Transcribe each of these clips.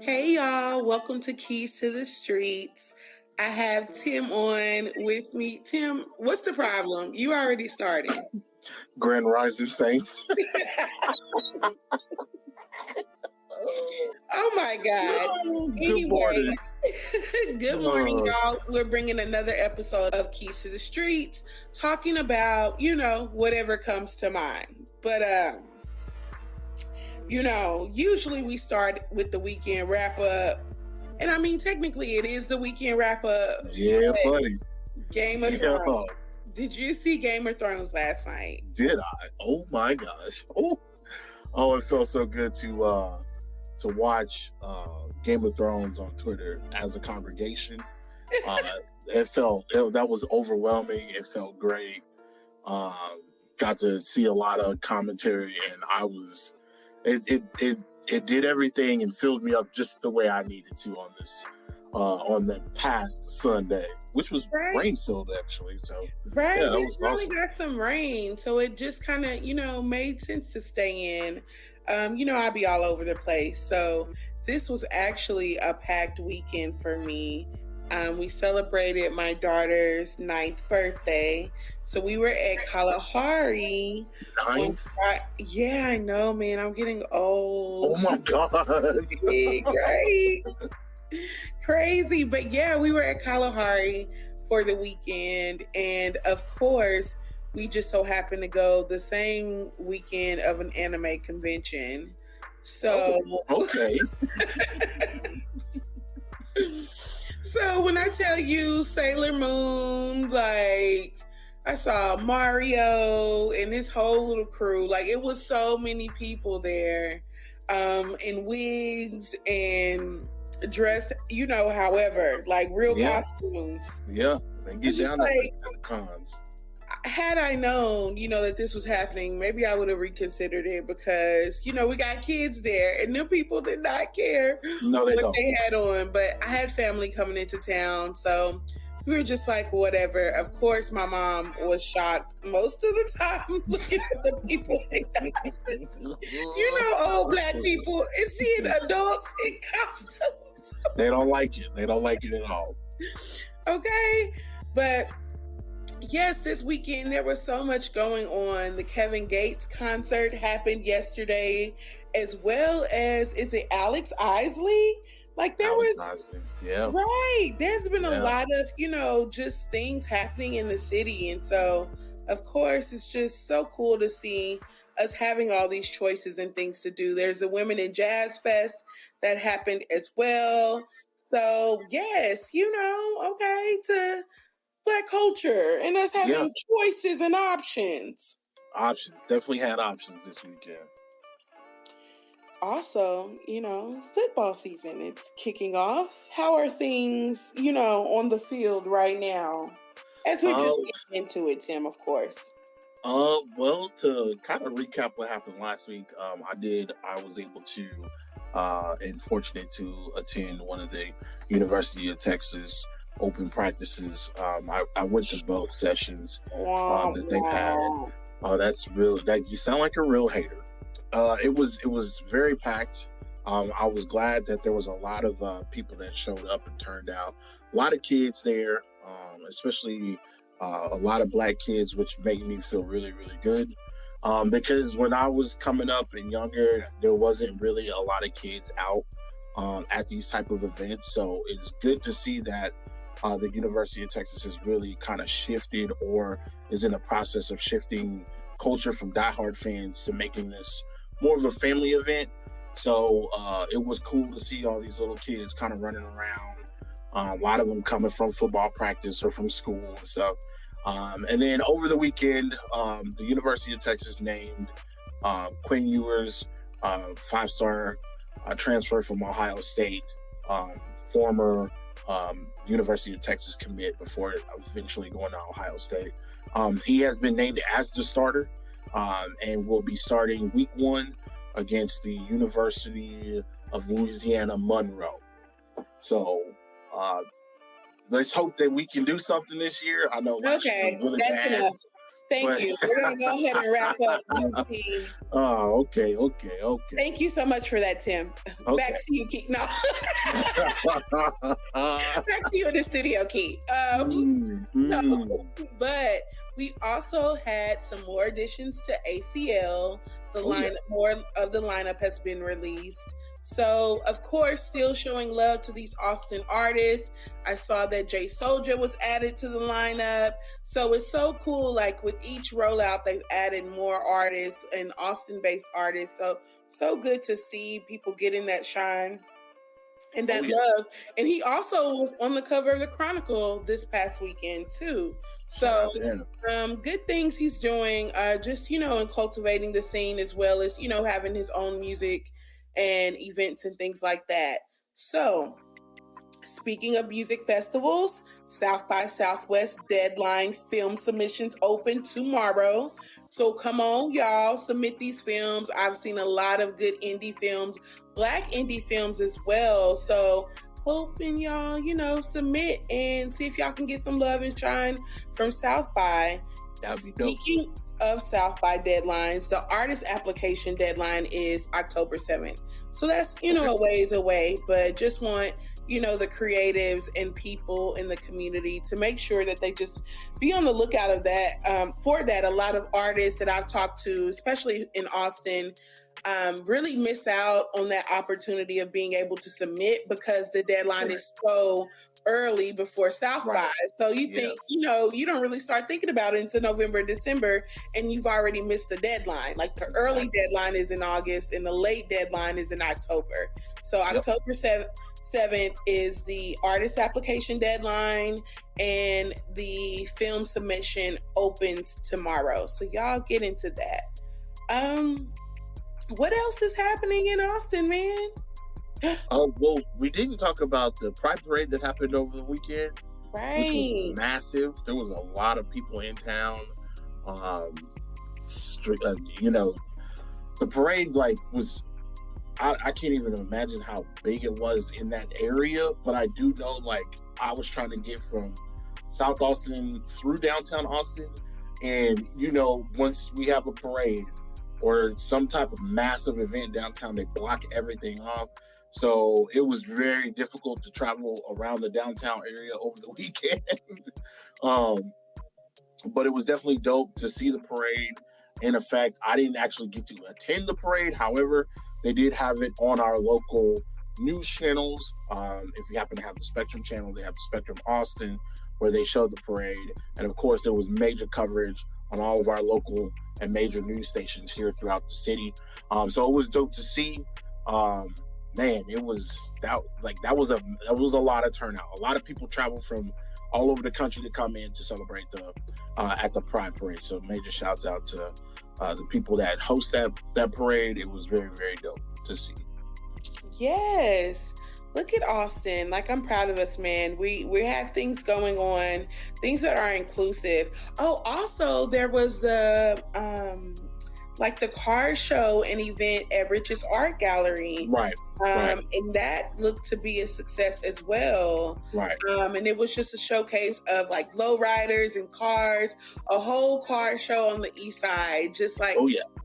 Hey y'all, welcome to Keys to the Streets. I have Tim on with me. Tim, what's the problem? You already started. Grand Rising Saints. Oh my God. Good morning. Good morning, y'all. We're bringing another episode of Keys to the Streets, talking about, whatever comes to mind. But, usually we start with the weekend wrap up. And I mean, technically, it is the weekend wrap up. Yeah, buddy. Game of Thrones. Did you see Game of Thrones last night? Did I? Oh my gosh! Oh, it felt so good to watch Game of Thrones on Twitter as a congregation. That was overwhelming. It felt great. Got to see a lot of commentary, and it did everything and filled me up just the way I needed to on the past Sunday, which was rain filled actually. So right, yeah, that we was really awesome. got some rain, so it just kind of made sense to stay in. I'll be all over the place, so this was actually a packed weekend for me. We celebrated my daughter's 9th birthday. So we were at Kalahari. Yeah, I know, man. I'm getting old. Oh my God. Big, right? Crazy. But yeah, we were at Kalahari for the weekend. And of course, we just so happened to go the same weekend of an anime convention. So, okay. So when I tell you Sailor Moon, like I saw Mario and his whole little crew, like it was so many people there, in wigs and dressed, however, like real costumes. Yeah, they get down to the cons. Had I known, that this was happening, maybe I would have reconsidered it because, we got kids there and them people did not care what they had on. But I had family coming into town, so we were just like, whatever. Of course, my mom was shocked most of the time looking at the people old black people and seeing adults in costumes. They don't like it. They don't like it at all. Okay, but yes, this weekend there was so much going on. The Kevin Gates concert happened yesterday, as well as, is it Alex Isley? Like there was, Isley. Yeah, right. There's been a lot of just things happening in the city, and so of course it's just so cool to see us having all these choices and things to do. There's a Women in Jazz Fest that happened as well. So yes, okay, to Black culture and us having choices and options. Definitely had options this weekend. Also, football season, it's kicking off. How are things, on the field right now? As we just get into it, Tim, of course. Well, to kind of recap what happened last week, I was able to and fortunate to attend one of the University of Texas open practices. I went to both sessions that they've had. Oh, that's real. That you sound like a real hater. It was very packed. I was glad that there was a lot of people that showed up and turned out. A lot of kids there, especially a lot of black kids, which made me feel really, really good. Because when I was coming up and younger, there wasn't really a lot of kids out at these type of events. So it's good to see that the University of Texas has really kind of shifted or is in the process of shifting culture from diehard fans to making this more of a family event. So it was cool to see all these little kids kind of running around. A lot of them coming from football practice or from school and stuff. And then over the weekend, the University of Texas named Quinn Ewers, 5-star transfer from Ohio State, former University of Texas commit before eventually going to Ohio State. He has been named as the starter and will be starting week 1 against the University of Louisiana Monroe. So let's hope that we can do something this year. I know last year was really bad. Enough. Thank you. We're going to go ahead and wrap up. Oh, okay. Thank you so much for that, Tim. Okay. Back to you, Keith. No. Back to you in the studio, Keith. No, but we also had some more additions to ACL. More of the lineup has been released. So, of course, still showing love to these Austin artists. I saw that Jay Soulja was added to the lineup. So it's so cool. Like with each rollout, they've added more artists and Austin-based artists. So good to see people getting that shine and that love. And he also was on the cover of the Chronicle this past weekend too. So good things he's doing, just, and cultivating the scene as well as, having his own music and events and things like that. So speaking of music festivals, South by Southwest deadline film submissions open tomorrow. So come on, y'all, submit these films. I've seen a lot of good indie films, Black indie films as well. So hoping y'all, submit and see if y'all can get some love and shine from South by. That'd be dope. Speaking of South by deadlines, the artist application deadline is October 7th. So that's, a ways away, but just want the creatives and people in the community to make sure that they just be on the lookout of that. For that, a lot of artists that I've talked to, especially in Austin, really miss out on that opportunity of being able to submit because the deadline is so early before South by. So you think, you don't really start thinking about it until November, December, and you've already missed the deadline. Like the early deadline is in August and the late deadline is in October. So October 7th is the artist application deadline and the film submission opens tomorrow. So y'all get into that. What else is happening in Austin, man? Well, we didn't talk about the Pride Parade that happened over the weekend. Right. Which was massive. There was a lot of people in town. The parade was... I can't even imagine how big it was in that area, but I do know, I was trying to get from South Austin through downtown Austin, and, once we have a parade or some type of massive event downtown, they block everything off. So it was very difficult to travel around the downtown area over the weekend. But it was definitely dope to see the parade. In effect, I didn't actually get to attend the parade. However, they did have it on our local news channels. If you happen to have the Spectrum channel, they have the Spectrum Austin, where they showed the parade. And of course, there was major coverage on all of our local and major news stations here throughout the city. So it was dope to see. Man, it was that was a lot of turnout. A lot of people traveled from all over the country to come in to celebrate at the Pride Parade. So major shouts out to the people that host that parade. It was very, very dope to see. Yes. Look at Austin. I'm proud of us, man. We have things going on, things that are inclusive. Oh, also there was the car show and event at Rich's Art Gallery. Right. And that looked to be a success as well. Right. And it was just a showcase of lowriders and cars, a whole car show on the east side. Just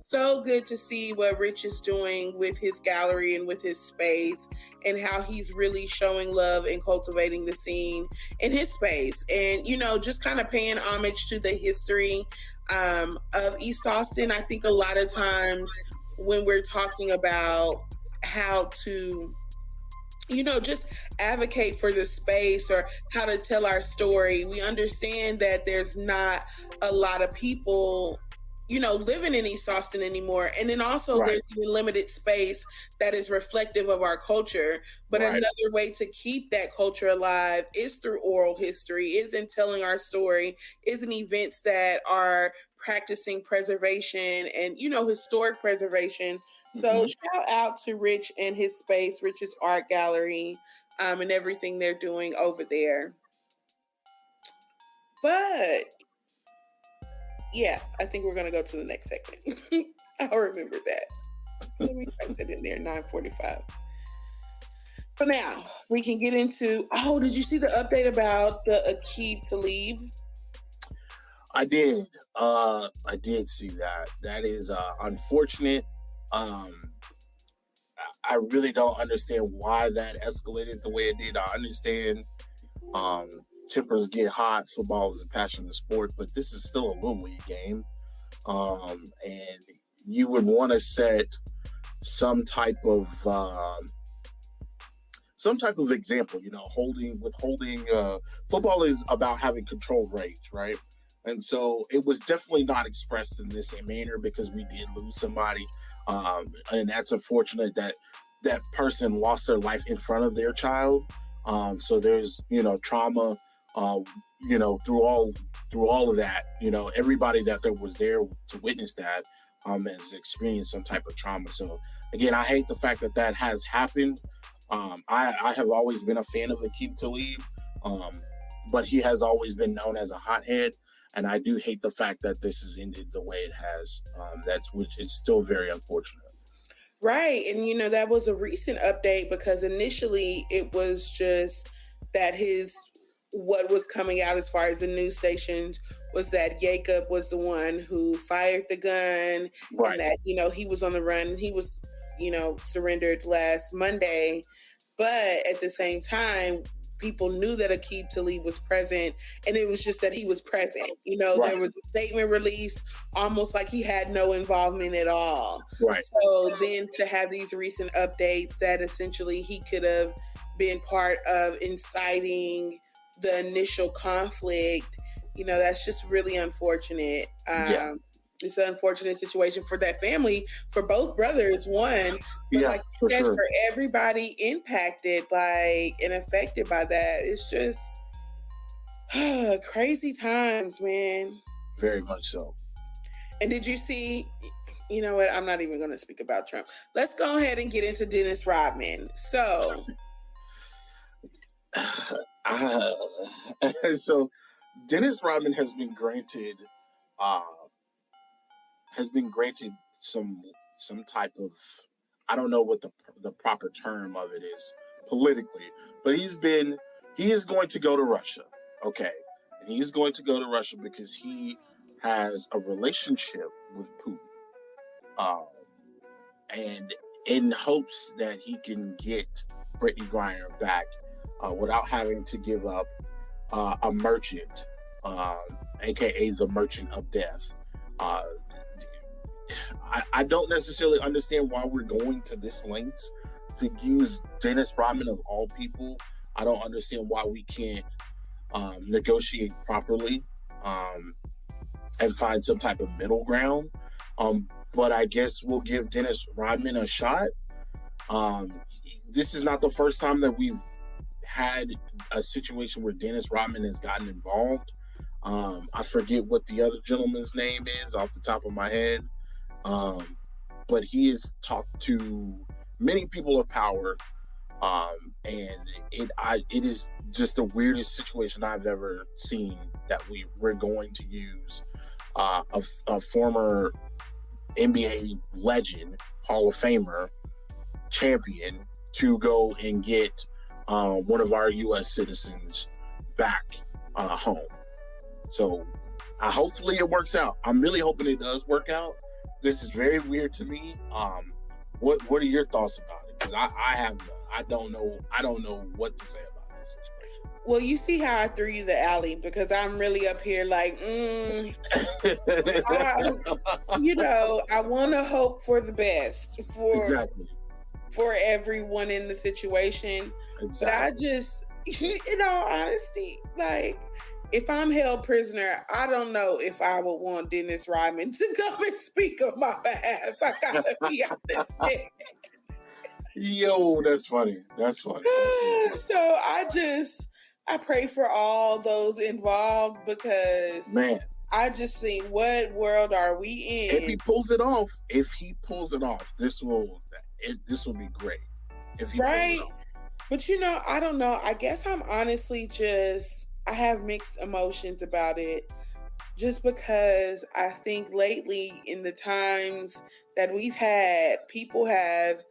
so good to see what Rich is doing with his gallery and with his space and how he's really showing love and cultivating the scene in his space. And, just kind of paying homage to the history of East Austin. I think a lot of times when we're talking about how to, just advocate for the space or how to tell our story, we understand that there's not a lot of people living in East Austin anymore. And then also there's limited space that is reflective of our culture. But another way to keep that culture alive is through oral history, is in telling our story, is in events that are practicing preservation and, historic preservation. So shout out to Rich and his space, Rich's Art Gallery, and everything they're doing over there. But yeah, I think we're going to go to the next segment. I'll remember that. Let me type it in there, 9:45. But now we can get into, did you see the update about the Aqib Talib? I did. I did see that. That is unfortunate. Um, I really don't understand why that escalated the way it did. I understand um, tempers get hot. Football is a passionate sport, but this is still a little league game, and you would want to set some type of example. You know, withholding. Football is about having controlled rage, right? And so it was definitely not expressed in this manner because we did lose somebody, and that's unfortunate that that person lost their life in front of their child. So there's trauma, uh, through all of that. Everybody that there was there to witness that has experienced some type of trauma. So again, I hate the fact that that has happened. I have always been a fan of Akeem Talib, but he has always been known as a hothead. And I do hate the fact that this has ended the way it has. Which is still very unfortunate. Right. And that was a recent update because initially it was just that what was coming out as far as the news stations was that Jacob was the one who fired the gun, Right. and that, he was on the run. He was, surrendered last Monday. But at the same time, people knew that Aqib Talib was present, and it was just that he was present. Right. There was a statement released almost like he had no involvement at all. Right. So then to have these recent updates that essentially he could have been part of inciting the initial conflict, that's just really unfortunate. Yeah. It's an unfortunate situation for that family, for both brothers, one. But Yeah, like for sure. for everybody impacted by and affected by that, it's just crazy times, man. Very much so. And did you see, you know what? I'm not even going to speak about Trump. Let's go ahead and get into Dennis Rodman. So, so Dennis Rodman has been granted some type of, I don't know what the proper term of it is politically, but he is going to go to Russia. Okay. And he's going to go to Russia because he has a relationship with Putin. And in hopes that he can get Brittany Griner back without having to give up a merchant, aka the Merchant of Death. I don't necessarily understand why we're going to this lengths to use Dennis Rodman of all people. I don't understand why we can't negotiate properly and find some type of middle ground. But I guess we'll give Dennis Rodman a shot. This is not the first time that we've had a situation where Dennis Rodman has gotten involved. I forget what the other gentleman's name is off the top of my head. But he has talked to many people of power. And it is just the weirdest situation I've ever seen that we're going to use a former NBA legend, Hall of Famer, champion to go and get one of our U.S. citizens back home. So hopefully it works out. I'm really hoping it does work out. This is very weird to me. What are your thoughts about it? Because I have none. I don't know what to say about this situation. Well, you see how I threw you the alley because I'm really up here like, I want to hope for the best for everyone in the situation. Exactly. But I just, in all honesty, like, if I'm held prisoner, I don't know if I would want Dennis Rodman to come and speak on my behalf. I gotta be honest. Yo, that's funny. That's funny. So I pray for all those involved because, man, I just think, what world are we in? If he pulls it off, this will be great. If he right? Pulls it off. But I don't know. I guess I'm honestly I have mixed emotions about it. Just because I think lately in the times that we've had, people have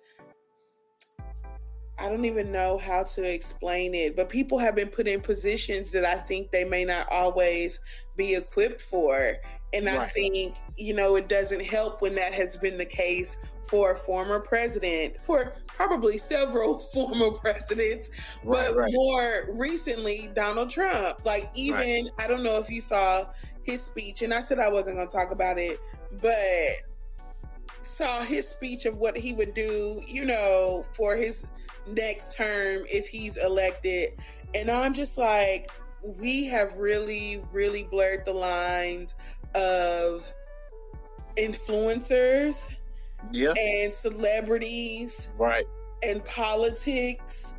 I don't even know how to explain it, but people have been put in positions that I think they may not always be equipped for. And I Right. think, it doesn't help when that has been the case for a former president, for probably several former presidents, Right. but Right. more recently, Donald Trump. Like, even, Right. I don't know if you saw his speech, and I said I wasn't going to talk about it, but saw his speech of what he would do, for his next term if he's elected. And I'm just like, we have really, really blurred the lines of influencers Yeah. and celebrities Right. and politics.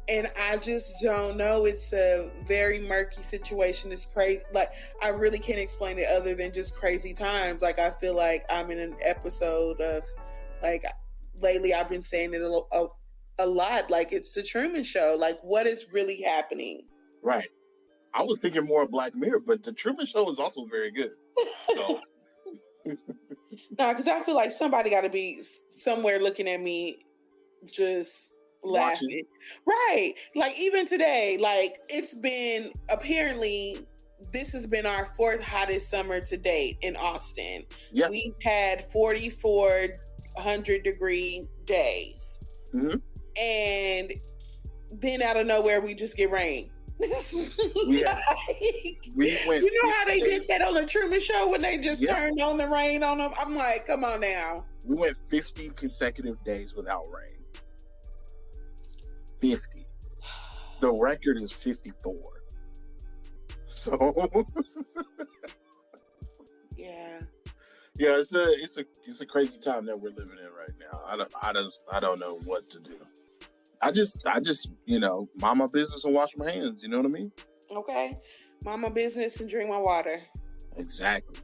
And I just don't know. It's a very murky situation. It's crazy. Like, I really can't explain it other than just crazy times. Like, I feel like I'm in an episode of, like, lately I've been saying it a lot. Like, it's the Truman Show. Like, what is really happening? Right. I was thinking more of Black Mirror, but the Truman Show is also very good. So. No, because I feel like somebody got to be somewhere looking at me just laughing. Right. Like, even today, like, it's been, apparently this has been our fourth hottest summer to date in Austin. Yes. We've had 4,400-degree days. Mm-hmm. And then out of nowhere, we just get rain. Yeah. We went, you know how they did that on the Truman Show when they just turned on the rain on them? I'm like, come on now. We went 50 consecutive days without rain. 50. The record is 54. So yeah, it's a crazy time that we're living in right now. I don't know what to do. I just mind my business and wash my hands. You know what I mean? Okay, mind my business and drink my water. Exactly.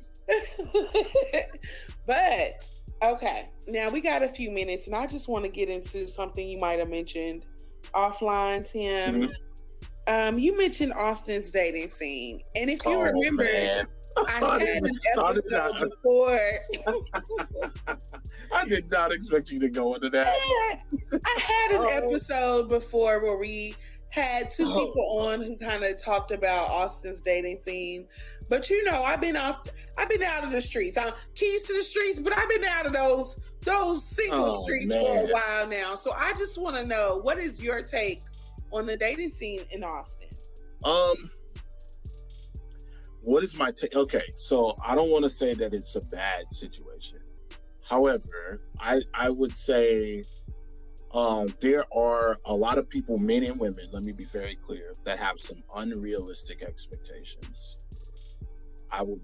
But okay, now we got a few minutes, and I just want to get into something you might have mentioned offline, Tim. Mm-hmm. You mentioned Austin's dating scene, and if you remember, I had an episode before. I did not expect you to go into that. I had an episode before where we had two people on who kind of talked about Austin's dating scene. But I've been out of the streets. Keys to the streets, but I've been out of those single streets for a while now. So I just want to know, what is your take on the dating scene in Austin? What is my take? Okay, so I don't want to say that it's a bad situation. However, I would say there are a lot of people, men and women, let me be very clear, that have some unrealistic expectations. I will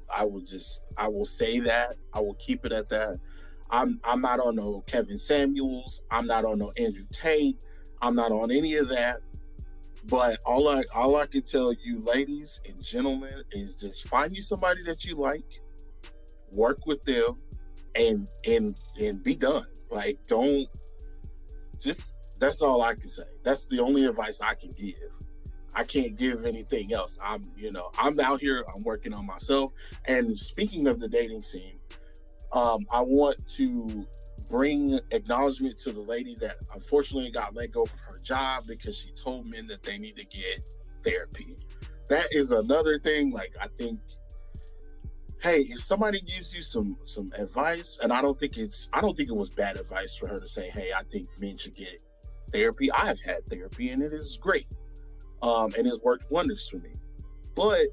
say that. I will keep it at that. I'm not on no Kevin Samuels. I'm not on no Andrew Tate. I'm not on any of that. But all I can tell you, ladies and gentlemen, is just find you somebody that you like, work with them, and be done. Like, that's all I can say. That's the only advice I can give. I can't give anything else. I'm out here, I'm working on myself. And speaking of the dating scene, I want to bring acknowledgement to the lady that unfortunately got let go from her job because she told men that they need to get therapy. That is another thing. Like, I think, hey, if somebody gives you some advice, and I don't think it was bad advice for her to say, hey, I think men should get therapy. I have had therapy and it is great. And it's worked wonders for me. But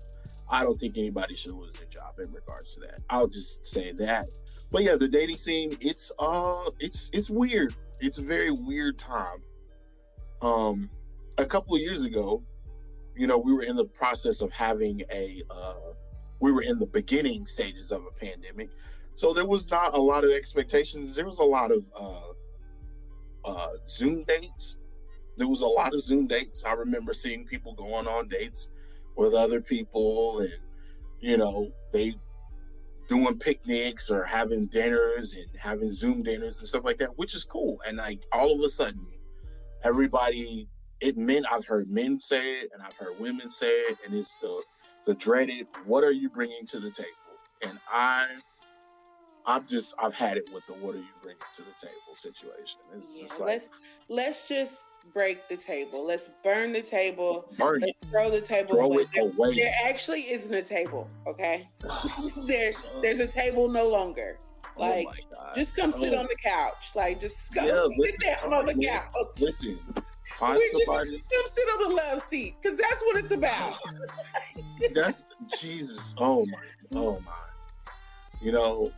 I don't think anybody should lose their job in regards to that. I'll just say that. But yeah, the dating scene, it's weird. It's a very weird time. A couple of years ago, we were in the process of having we were in the beginning stages of a pandemic. So there was not a lot of expectations. There was a lot of Zoom dates. There was a lot of Zoom dates. I remember seeing people going on dates with other people, and they doing picnics or having dinners and having Zoom dinners and stuff like that, which is cool. And like, all of a sudden, I've heard men say it and I've heard women say it, and it's the dreaded, what are you bringing to the table? And I've had it with the what are you bringing to the table situation. It's just like, let's just break the table. Let's burn the table. burn it, Let's throw the table throw away. it away. There actually isn't a table, okay? There's a table no longer. Like, just come sit on the couch. Like, just go sit down on the couch. Listen, find somebody. Come sit on the love seat, because that's what it's about. That's Jesus. Oh my. You know,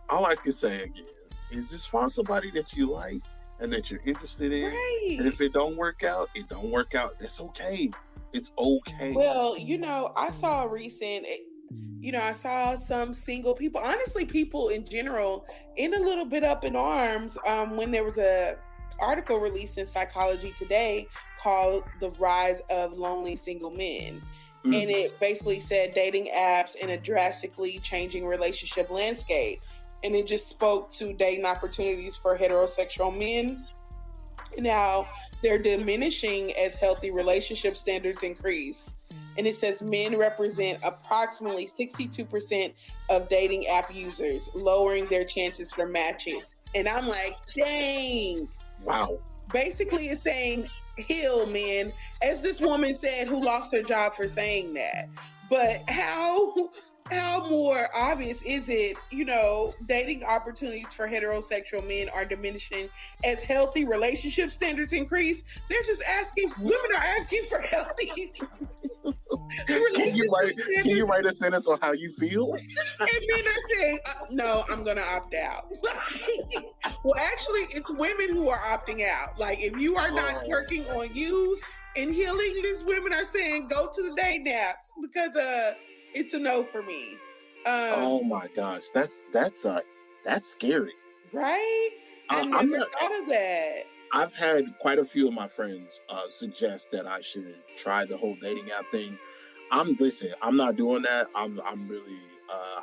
all I can say again is just find somebody that you like and that you're interested in. Right. And if it don't work out, it don't work out. That's okay. It's okay. Well, I saw a recent, I saw some single people, honestly, people in general, in a little bit up in arms when there was a article released in Psychology Today called The Rise of Lonely Single Men. And it basically said dating apps in a drastically changing relationship landscape. And it just spoke to dating opportunities for heterosexual men. Now they're diminishing as healthy relationship standards increase. And it says men represent approximately 62% of dating app users, lowering their chances for matches. And I'm like, dang. Wow. Basically, it's saying heal, men, as this woman said who lost her job for saying that. But how more obvious is it, dating opportunities for heterosexual men are diminishing as healthy relationship standards increase? They're just women are asking for healthy Can you write a sentence on how you feel? And men are saying, no, I'm going to opt out. Well, actually, it's women who are opting out. Like, if you are not working on you and healing, these women are saying, go to the dating apps because it's a no for me. Oh my gosh, that's scary, right? I never thought of that. I've had quite a few of my friends suggest that I should try the whole dating app thing. I'm not doing that. I'm really,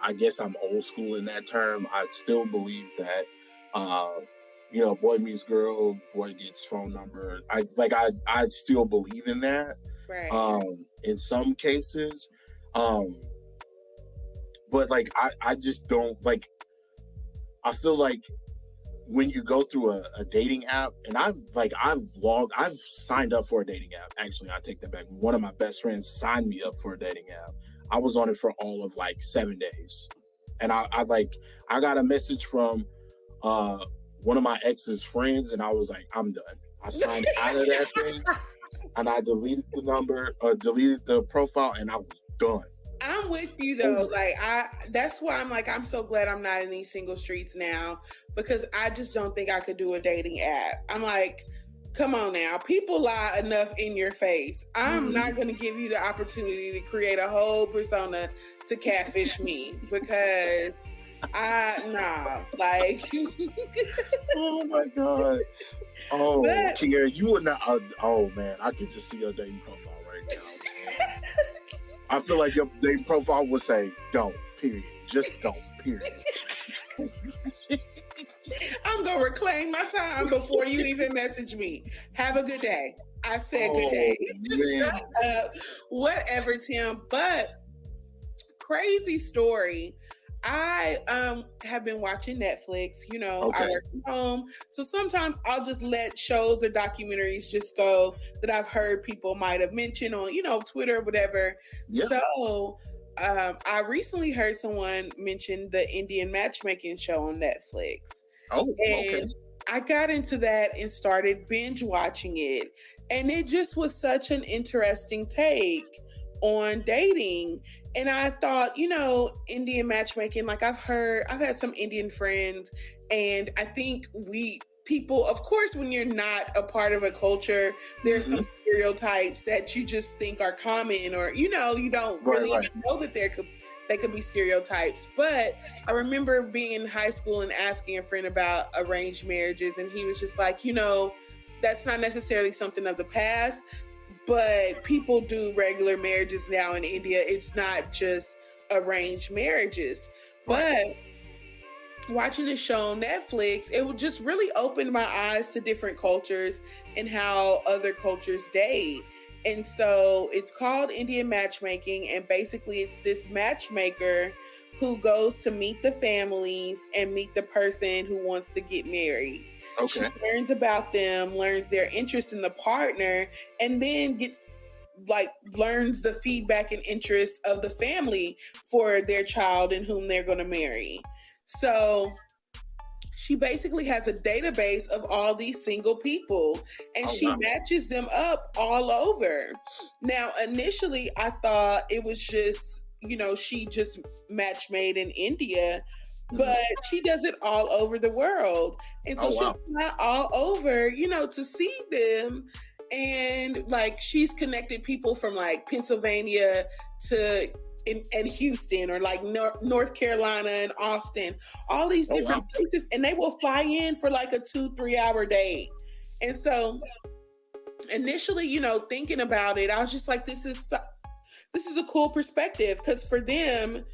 I guess I'm old school in that term. I still believe that, boy meets girl, boy gets phone number. I still believe in that. Right. In some cases, but I just don't I feel like when you go through a dating app, and I've signed up for a dating app. Actually, I take that back. One of my best friends signed me up for a dating app. I was on it for all of 7 days. And I got a message from one of my ex's friends, and I was like, I'm done. I signed out of that thing, and I deleted the number, deleted the profile, and I was done. I'm with you though. That's why I'm so glad I'm not in these single streets now, because I just don't think I could do a dating app. I'm like, come on now. People lie enough in your face. I'm not going to give you the opportunity to create a whole persona to catfish me, because Oh my God. Oh, Kiera, you would not. Oh man, I can just see your dating profile right now. I feel like your dating profile would say, don't, period. Just don't, period. I'm going to reclaim my time before you even message me. Have a good day. I said good day. Whatever, Tim. But crazy story. I have been watching Netflix. I work from home. So sometimes I'll just let shows or documentaries just go that I've heard people might have mentioned on, Twitter or whatever. Yeah. So I recently heard someone mention the Indian matchmaking show on Netflix. Oh, okay. And I got into that and started binge watching it. And it just was such an interesting take on dating. And I thought, Indian matchmaking, I've had some Indian friends, and I think people, of course, when you're not a part of a culture, there's some stereotypes that you just think are common, or, you don't really even know that they could be stereotypes. But I remember being in high school and asking a friend about arranged marriages, and he was just like, that's not necessarily something of the past, but people do regular marriages now in India. It's not just arranged marriages. But watching this show on Netflix, it would just really open my eyes to different cultures and how other cultures date. And so it's called Indian matchmaking. And basically it's this matchmaker who goes to meet the families and meet the person who wants to get married. She Okay. learns about them, learns their interest in the partner, and then learns the feedback and interest of the family for their child and whom they're going to marry. So she basically has a database of all these single people, and Oh, she wow. matches them up all over. Now, initially, I thought it was just, she just match made in India, but she does it all over the world. And so Oh, she'll wow. fly all over, to see them. And like she's connected people from like Pennsylvania to and Houston, or like North Carolina and Austin, all these Oh, different wow. places, and they will fly in for like a 2-3 hour date. And so initially, thinking about it, I was just like, this is a cool perspective, because for them,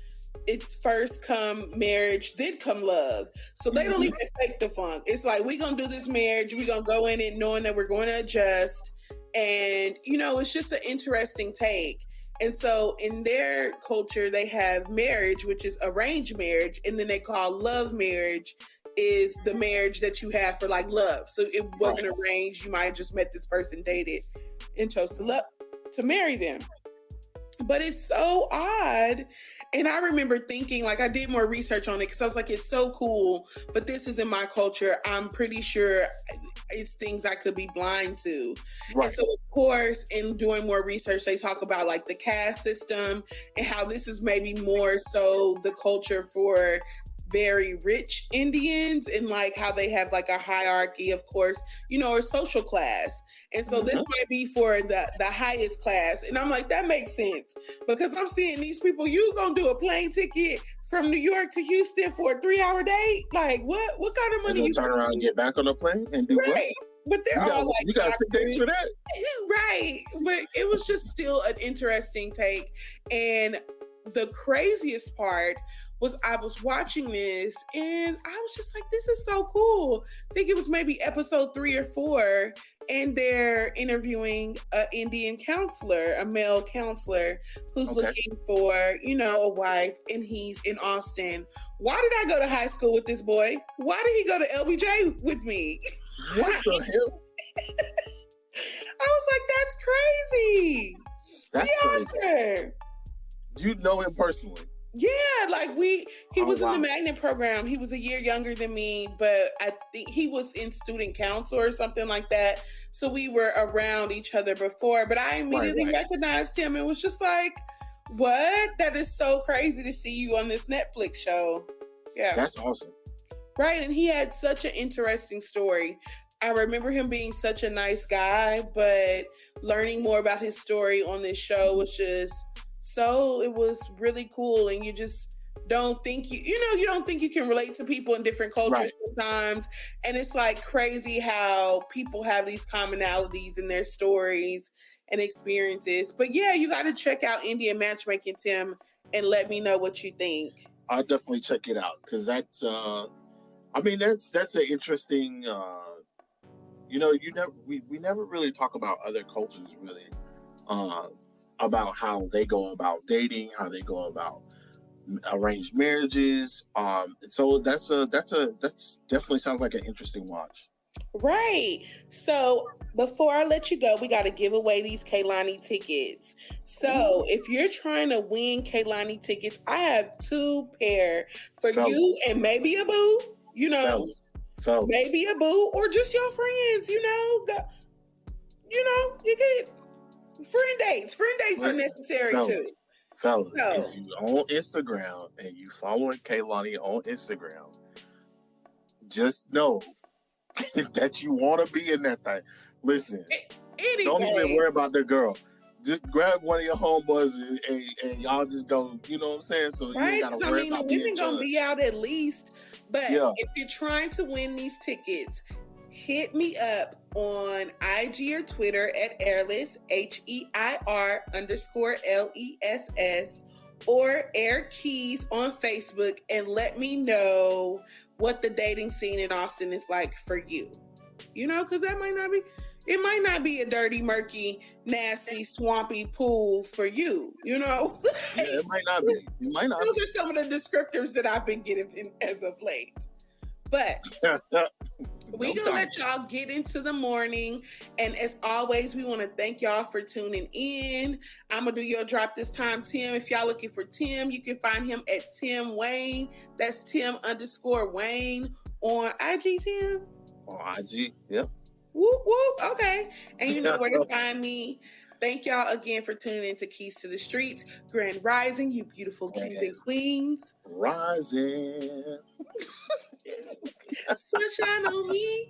it's first come marriage, then come love. So they don't even fake the funk. It's like, we're going to do this marriage. We're going to go in it knowing that we're going to adjust. And, it's just an interesting take. And so in their culture, they have marriage, which is arranged marriage. And then they call love marriage is the marriage that you have for like love. So it wasn't arranged. You might have just met this person, dated, and chose to marry them. But it's so odd. And I remember thinking, like, I did more research on it because I was like, it's so cool, but this is in my culture. I'm pretty sure it's things I could be blind to. Right. And so, of course, in doing more research, they talk about like the caste system and how this is maybe more so the culture for very rich Indians, and like how they have like a hierarchy, of course, or social class. And so this might be for the highest class. And I'm like, that makes sense, because I'm seeing these people, you gonna do a plane ticket from New York to Houston for a 3-hour date? Like, what kind of money you turn around and get back on the plane and do what? But they're all like, you got 6 days for that, right? But it was just still an interesting take. And the craziest part was I was watching this and I was just like, this is so cool. I think it was maybe episode 3 or 4, and they're interviewing an Indian counselor, a male counselor who's looking for, a wife, and he's in Austin. Why did I go to high school with this boy? Why did he go to LBJ with me? What the hell? I was like, that's crazy. That's crazy. You know him personally? Yeah, like he was in the magnet program. He was a year younger than me, but I think he was in student council or something like that. So we were around each other before, but I immediately recognized him and was just like, what? That is so crazy to see you on this Netflix show. Yeah. That's awesome. Right, and he had such an interesting story. I remember him being such a nice guy, but learning more about his story on this show was just it was really cool. And you just don't think you don't think you can relate to people in different cultures sometimes. And it's like crazy how people have these commonalities in their stories and experiences. But yeah, you got to check out Indian Matchmaking, Tim, and let me know what you think. I'll definitely check it out, because that's that's an interesting. We never really talk about other cultures really, about how they go about dating, how they go about arranged marriages. So that's definitely sounds like an interesting watch. Right. So before I let you go, we got to give away these Kehlani tickets. So if you're trying to win Kehlani tickets, I have 2 pair for you and maybe a boo. Fellas. Maybe a boo, or just your friends. You get friend dates. Friend dates are necessary too. Fellas, if you on Instagram and you following Kehlani on Instagram, just know that you want to be in that thing. Listen, don't even worry about the girl. Just grab one of your homeboys and y'all just go. You know what I'm saying? So you ain't gotta worry about the women gonna be out at least. But if you're trying to win these tickets, hit me up on IG or Twitter at Airless, HEIR_LESS, or Air Keys on Facebook, and let me know what the dating scene in Austin is like for you. Because that might not be, It might not be a dirty, murky, nasty, swampy pool for you, you know? Yeah, it might not be. It might not Those be. are some of the descriptors that I've been getting as of late. But we gonna let y'all get into the morning. And as always, we want to thank y'all for tuning in. I'm gonna do your drop this time, Tim. If y'all looking for Tim, you can find him at Tim Wayne. That's Tim_Wayne on IG, Tim. On IG, yep. Whoop, whoop. Okay. And you know where to find me. Thank y'all again for tuning in to Keys to the Streets. Grand Rising, you beautiful kings and queens. Rising. Sunshine on me.